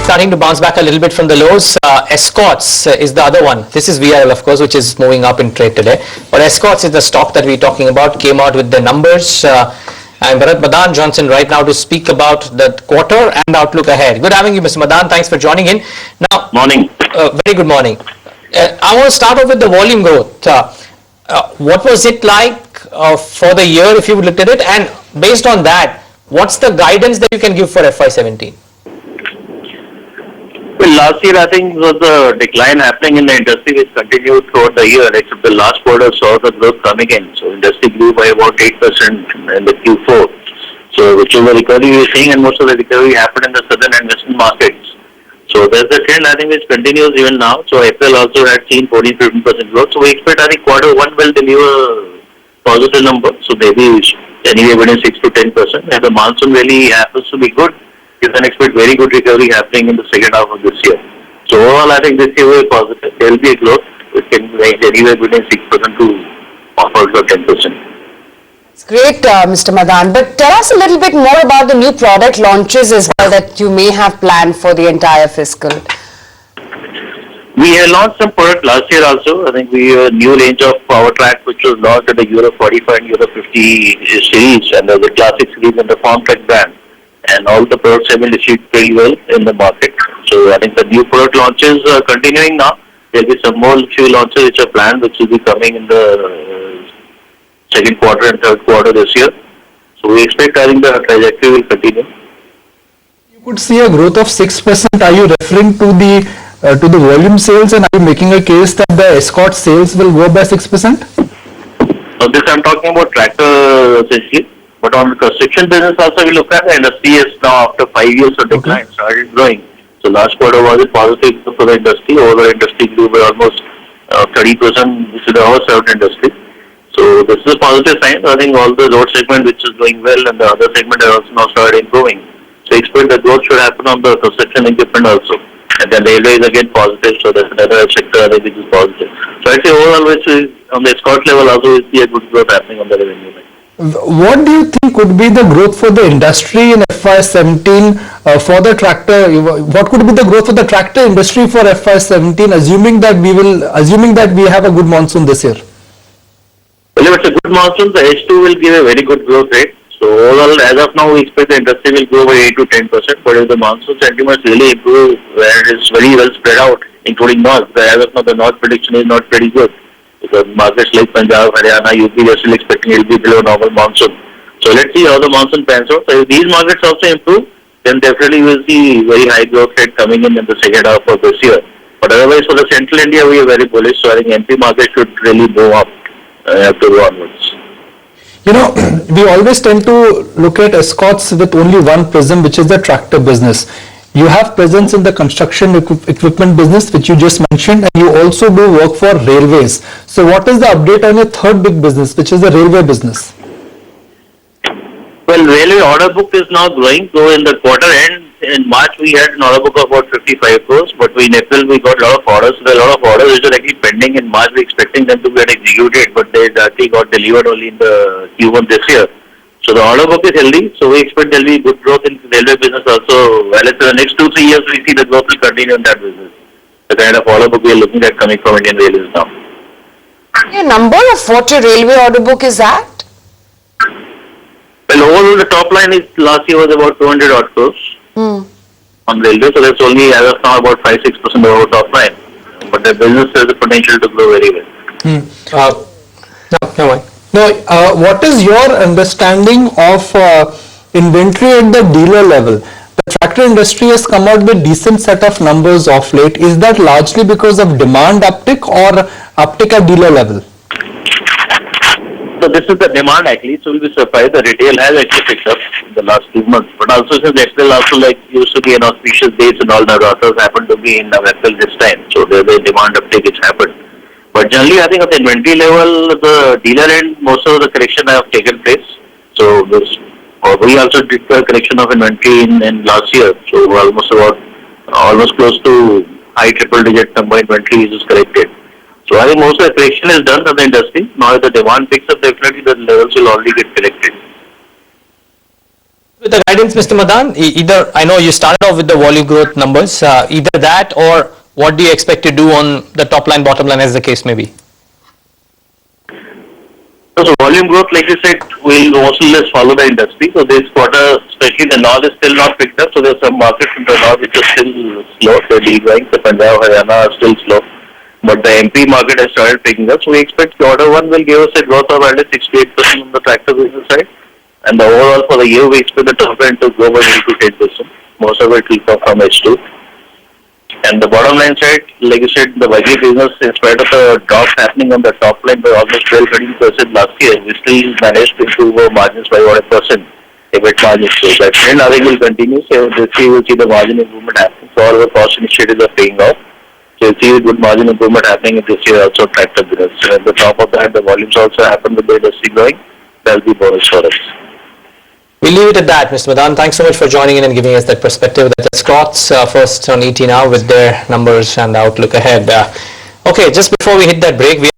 starting to bounce back a little bit from the lows. Escorts is the other one. This is VRL, of course, which is moving up in trade today. But Escorts is the stock that we're talking about, came out with the numbers. And Bharat Madan Johnson right now to speak about the quarter and outlook ahead. Good having you, Mr. Madan. Thanks for joining in. Now, morning. Very good morning. I want to start off with the volume growth. What was it like for the year if you looked at it? And based on that, what's the guidance that you can give for FY17? Well, last year I think was a decline happening in the industry which continued throughout the year, except the last quarter saw the growth coming in. So industry grew by about 8% in the Q4. So which is the recovery we're seeing, and most of the recovery happened in the southern and western markets. So there's the trend I think which continues even now. So April also had seen 14-15% growth. So we expect I think quarter one will deliver positive number. So maybe anywhere between 6 to 10%. If the monsoon really happens to be good, you can expect very good recovery happening in the second half of this year. So overall, I think this year will be positive. There will be a growth which can range anywhere between 6% to upwards of 10%. It's great, Mr. Madan. But tell us a little bit more about the new product launches as well that you may have planned for the entire fiscal. We have launched some product last year also. I think we have a new range of power track which was launched in the Euro 45 and Euro 50 series, and the classic series and the Farm Tech brand. And all the products have been received very well in the market. So I think the new product launches are continuing now. There will be some more few launches which are planned, which will be coming in the second quarter and third quarter this year. So we expect I think the trajectory will continue. You could see a growth of 6%. Are you referring to the volume sales, and are you making a case that the Escort sales will go by 6%? So this I'm talking about tractor essentially. But on the construction business also we look at the industry is now after 5 years of decline started growing. So last quarter was a positive for the industry. Overall industry grew by almost 30%, which is our served industry. So this is a positive sign. I think all the road segment which is doing well and the other segment has also now started improving. So expect the growth should happen on the construction equipment also. And then railway is again positive, so that's another sector which is positive. So I'd say overall which is on the Escort level also we see a good growth happening on the revenue line. What do you think could be the growth for the industry in FY17 for the tractor? What could be the growth for the tractor industry for FY17, assuming that we have a good monsoon this year? Well, if it's a good monsoon, the H2 will give a very good growth rate. So overall, as of now, we expect the industry will grow by 8 to 10%. But if the monsoon sentiments really improve, where it is very well spread out, including North, as of now the North prediction is not pretty good. Because markets like Punjab, Haryana, UP, we are still expecting it will be below normal monsoon. So let's see how the monsoon pans out. So if these markets also improve, then definitely we will see very high growth rate coming in the second half of this year. But otherwise for the central India, we are very bullish. So I think MP market should really move up after onwards. You know, we always tend to look at Escorts with only one prism, which is the tractor business. You have presence in the construction equipment business, which you just mentioned, and you also do work for railways. So what is the update on your third big business, which is the railway business? Well, railway order book is now growing. So in the quarter end, in March, we had an order book of about 55 crores, but in April, we got a lot of orders. So there are a lot of orders which are actually pending. In March, we're expecting them to get executed, but they actually got delivered only in the Q1 this year. So the order book is healthy, so we expect there will be good growth in railway business also. Well, in the next 2-3 years, we see the growth will continue in that business. The kind of order book we are looking at coming from Indian Railways now. Your number of what your railway order book is at? Well, overall the top line is last year was about 200 odd crores on railway, so that's only as of now about 5-6% of our top line. But the business has the potential to grow very well. Now, what is your understanding of inventory at the dealer level? The tractor industry has come out with decent set of numbers of late. Is that largely because of demand uptick or uptick at dealer level? So this is the demand actually, so we'll be surprised. The retail has actually picked up in the last 2 months. But also since April also like used to be an auspicious dates and all the orders happened to be in April this time. So there's a demand uptick which happened. But generally I think at the inventory level, the dealer end, most of the correction have taken place. So we also did a correction of inventory in last year. So almost close to high triple digit number inventory is corrected. So I think most of the correction is done in the industry. Now if the demand picks up, definitely the levels will already get corrected. With the guidance, Mr. Madan, either, I know you started off with the volume growth numbers, either that or what do you expect to do on the top line, bottom line as the case may be? So volume growth, like you said, will also less follow the industry. So this quarter, especially the north is still not picked up. So there's some markets in the north which are still slow. They're degrowing. The Punjab, Haryana are still slow. But the MP market has started picking up. So we expect quarter one will give us a growth of at least 6 to 8% on the tractor business side. And the overall for the year, we expect the top end to grow by 8 to 10%. Most of it will come from H2. And the bottom line side, like you said, the Vagri business, in spite of the drop happening on the top line by almost 12-13% last year, we still managed to improve our margins by 1%, EBIT margins. So that trend I think will continue. So this year we'll see the margin improvement happening. So all the cost initiatives are paying off. So you'll see a good margin improvement happening in this year also tractor business. So at the top of that, the volumes also happen with the industry growing. That will be bonus for us. We'll leave it at that, Mr. Madan. Thanks so much for joining in and giving us that perspective. That's Escorts first on ET now with their numbers and outlook ahead. Okay, just before we hit that break, we